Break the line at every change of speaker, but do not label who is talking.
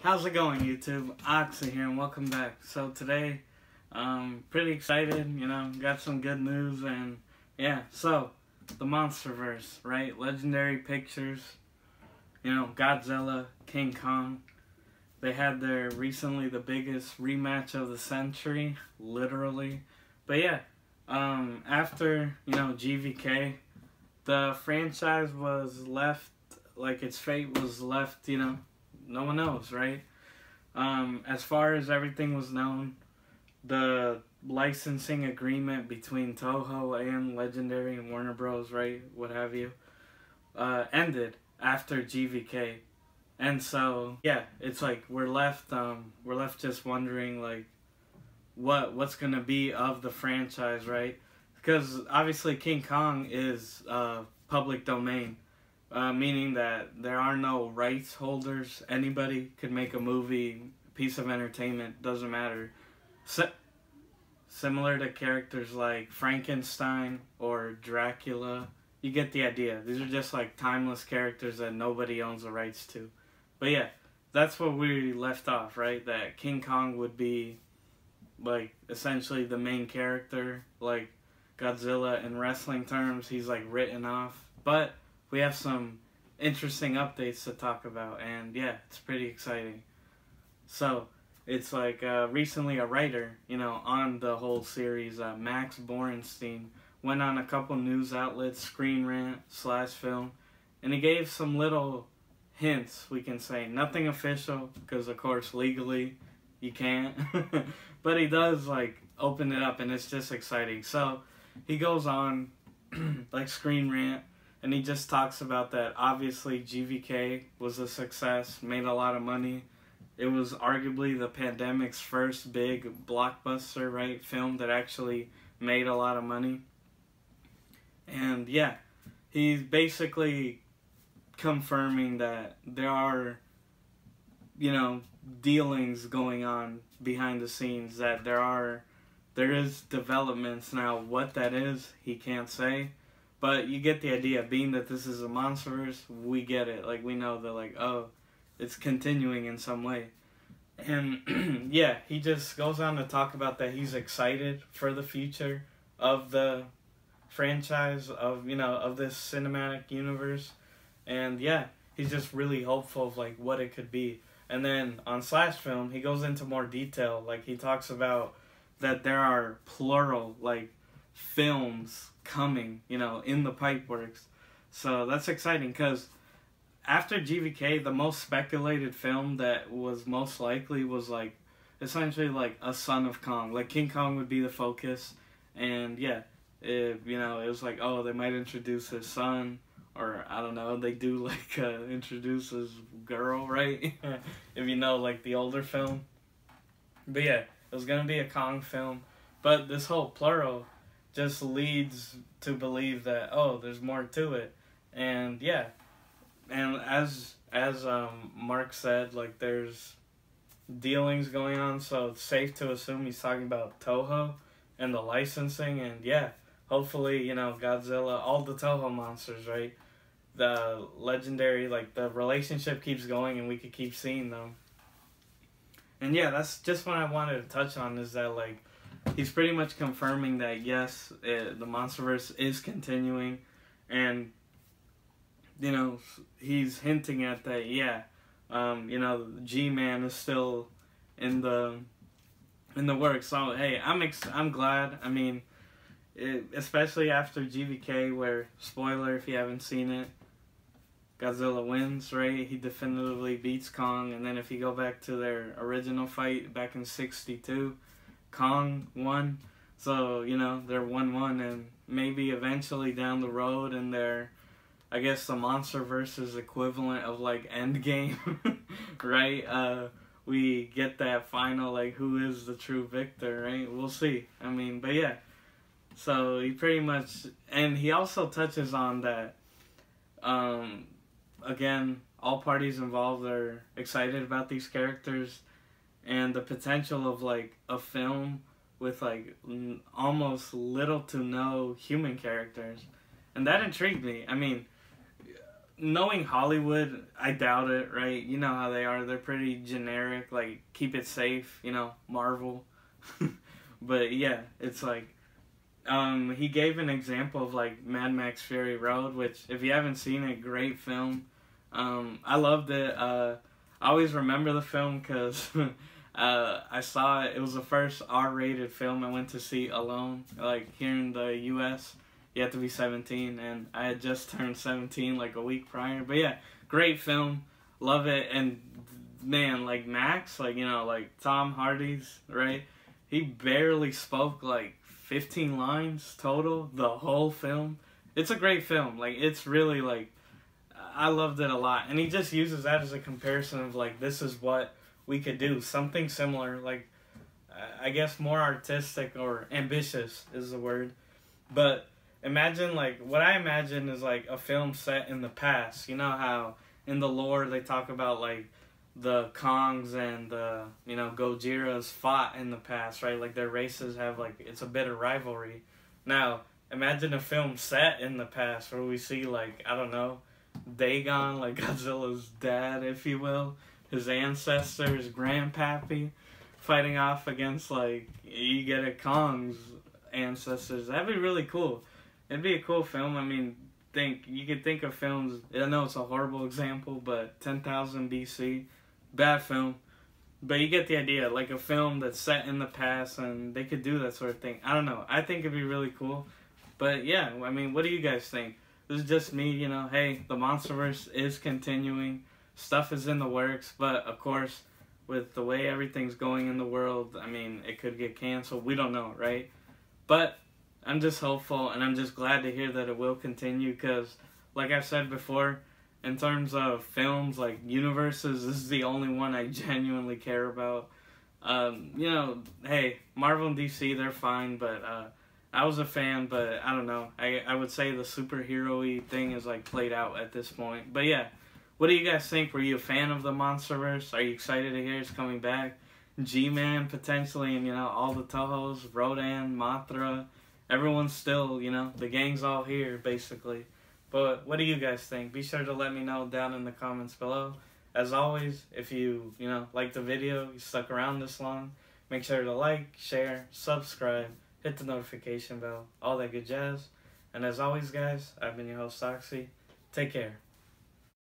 How's it going, YouTube? Oxy here, and welcome back. So today, pretty excited, got some good news, and yeah, so, the Monsterverse, right? Legendary Pictures, Godzilla, King Kong. They had recently the biggest rematch of the century, literally. But yeah, after, GVK, the franchise was left, like its fate was left, no one knows, right? As far as everything was known, the licensing agreement between Toho and Legendary and Warner Bros., right, what have you, ended after GVK. And so, yeah, it's like we're left just wondering, like, what's gonna be of the franchise, right? Because obviously King Kong is public domain. Meaning that there are no rights holders. Anybody could make a movie, piece of entertainment, doesn't matter. Similar to characters like Frankenstein or Dracula. You get the idea. These are just like timeless characters that nobody owns the rights to. But yeah, that's what we left off, right? That King Kong would be like essentially the main character. Like Godzilla in wrestling terms, he's like written off. But we have some interesting updates to talk about, and yeah, it's pretty exciting. So, it's like recently a writer, on the whole series, Max Borenstein, went on a couple news outlets, Screen Rant / Film, and he gave some little hints, we can say. Nothing official, because of course legally you can't, but he does like open it up, and it's just exciting. So, he goes on, like Screen Rant, and he just talks about that obviously GVK was a success, made a lot of money. It was arguably the pandemic's first big blockbuster, right, film that actually made a lot of money. And yeah, he's basically confirming that there are, dealings going on behind the scenes, that there is developments. Now, what that is, he can't say. But you get the idea. Being that this is a Monsterverse, we get it. Like, we know that, like, oh, it's continuing in some way. And, yeah, he just goes on to talk about that he's excited for the future of the franchise, of this cinematic universe. And, yeah, he's just really hopeful of, like, what it could be. And then on / Film, he goes into more detail. Like, he talks about that there are plural, like, films coming, in the pipeworks. So that's exciting, because after GVK, the most speculated film that was most likely was like essentially like a Son of Kong. Like King Kong would be the focus, and yeah, it was like, oh, they might introduce his son, or I don't know, they do like introduce his girl, right? If you know, like the older film. But yeah, it was gonna be a Kong film, but this whole plural just leads to believe that, oh, there's more to it. And yeah, and as Mark said, like, there's dealings going on, so it's safe to assume he's talking about Toho and the licensing. And yeah, hopefully, Godzilla, all the Toho monsters, right, the legendary, like, the relationship keeps going and we could keep seeing them. And yeah, that's just what I wanted to touch on, is that, like, he's pretty much confirming that, yes, the Monsterverse is continuing, and, he's hinting at that, yeah, G-Man is still in the works. So, hey, I'm glad. I mean, especially after GVK, where, spoiler if you haven't seen it, Godzilla wins, right? He definitively beats Kong, and then if you go back to their original fight back in '62, Kong won. So, they're 1-1, and maybe eventually down the road in their, I guess, the Monsterverse's equivalent of, like, Endgame, right? We get that final, like, who is the true victor, right? We'll see. I mean, but yeah. So, he pretty much, and he also touches on that, again, all parties involved are excited about these characters, and the potential of, like, a film with, like, almost little to no human characters. And that intrigued me. I mean, knowing Hollywood, I doubt it, right? You know how they are. They're pretty generic, like, keep it safe, you know, Marvel. But yeah, it's like, he gave an example of, like, Mad Max Fury Road, which, if you haven't seen it, great film. I loved it. I always remember the film because I saw it. It was the first R-rated film I went to see alone. Like, here in the U.S., you have to be 17, and I had just turned 17 like a week prior. But yeah, great film. Love it. And man, like Max, like, you know, like Tom Hardy's, right? He barely spoke like 15 lines total the whole film. It's a great film. Like, it's really, like, I loved it a lot. And he just uses that as a comparison of, like, this is what we could do. Something similar, like, I guess more artistic or ambitious is the word. But imagine, like, what I imagine is, like, a film set in the past. You know how in the lore they talk about, like, the Kongs and the, you know, Godzillas fought in the past, right? Like, their races have, like, it's a bit of rivalry. Now, imagine a film set in the past where we see, like, I don't know, Dagon, like Godzilla's dad, if you will, his ancestors, grandpappy, fighting off against, like, you get a Kong's ancestors. That'd be really cool. It'd be a cool film. I mean, you could think of films, I know it's a horrible example, but 10,000 BC, bad film. But you get the idea, like a film that's set in the past, and they could do that sort of thing. I don't know. I think it'd be really cool. But yeah, I mean, what do you guys think? This is just me, you know, hey, the Monsterverse is continuing. Stuff is in the works, but of course, with the way everything's going in the world, I mean, it could get canceled. We don't know, right? But I'm just hopeful, and I'm just glad to hear that it will continue, because, like I said before, in terms of films, like universes, this is the only one I genuinely care about. You know, hey, Marvel and DC, they're fine, but I was a fan, but I don't know. I would say the superhero-y thing is, like, played out at this point. But yeah, what do you guys think? Were you a fan of the Monsterverse? Are you excited to hear it's coming back? G-Man potentially, and, you know, all the Tohos, Rodan, Mothra, everyone's still, you know, the gang's all here, basically. But what do you guys think? Be sure to let me know down in the comments below. As always, if you know, liked the video, you stuck around this long, make sure to like, share, subscribe, hit the notification bell, all that good jazz. And as always, guys, I've been your host, Oxy. Take care.